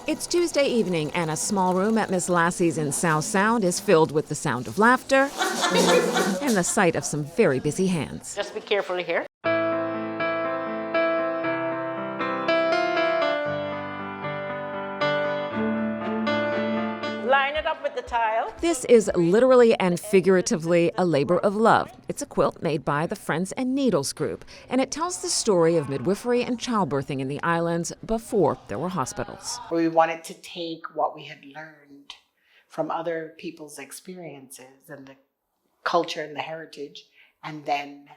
It's Tuesday evening, and a small room at Miss Lassie's in South Sound is filled with the sound of laughter and the sight of some very busy hands. Just be careful here. Line it up with the tile. This is literally and figuratively a labor of love. It's a quilt made by the Friends and Needles group, and it tells the story of midwifery and childbirthing in the islands before there were hospitals. We wanted to take what we had learned from other people's experiences and the culture and the heritage, and then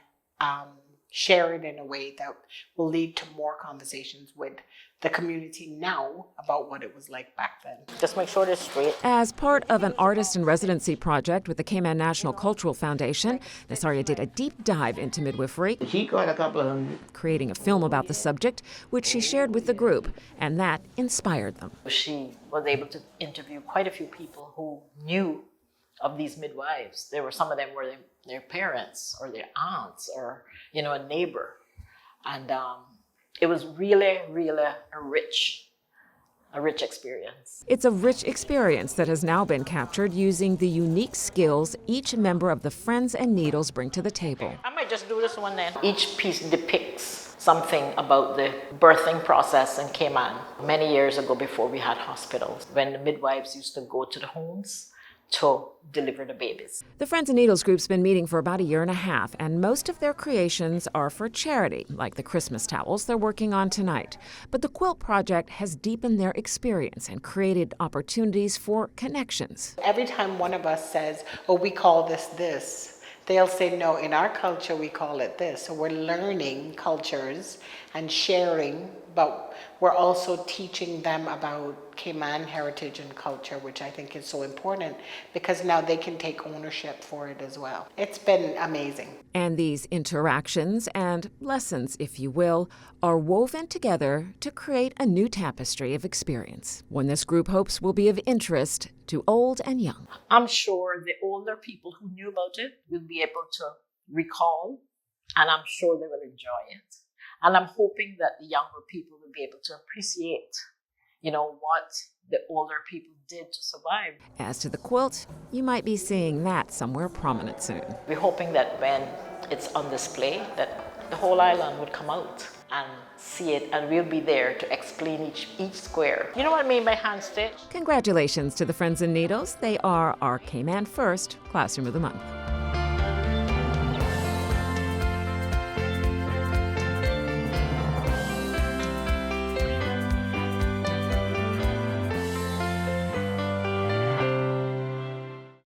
share it in a way that will lead to more conversations with the community now about what it was like back then. Just make sure they're straight. As part of an artist in residency project with the Cayman National Cultural Foundation, Nasaria did a deep dive into midwifery. She got a couple of hundred. Creating a film about the subject, which she shared with the group, and that inspired them. She was able to interview quite a few people who knew of these midwives. There were some of them were their parents or their aunts or, a neighbor. And it was really, really a rich experience. It's a rich experience that has now been captured using the unique skills each member of the Friends and Needles bring to the table. I might just do this one then. Each piece depicts something about the birthing process in Cayman. Many years ago, before we had hospitals, when the midwives used to go to the homes to deliver the babies. The Friends and Needles group's been meeting for about a year and a half, and most of their creations are for charity, like the Christmas towels they're working on tonight. But the quilt project has deepened their experience and created opportunities for connections. Every time one of us says, oh, we call this, they'll say, no, in our culture, we call it this. So we're learning cultures and sharing, but we're also teaching them about Cayman heritage and culture, which I think is so important because now they can take ownership for it as well. It's been amazing. And these interactions and lessons, if you will, are woven together to create a new tapestry of experience, one this group hopes will be of interest to old and young. I'm sure the older people who knew about it will be able to recall, and I'm sure they will enjoy it. And I'm hoping that the younger people will be able to appreciate, what the older people did to survive. As to the quilt, you might be seeing that somewhere prominent soon. We're hoping that when it's on display, that the whole island would come out and see it, and we'll be there to explain each square. You know what I mean by hand stitch? Congratulations to the Friends and Needles. They are our Cayman First Classroom of the Month.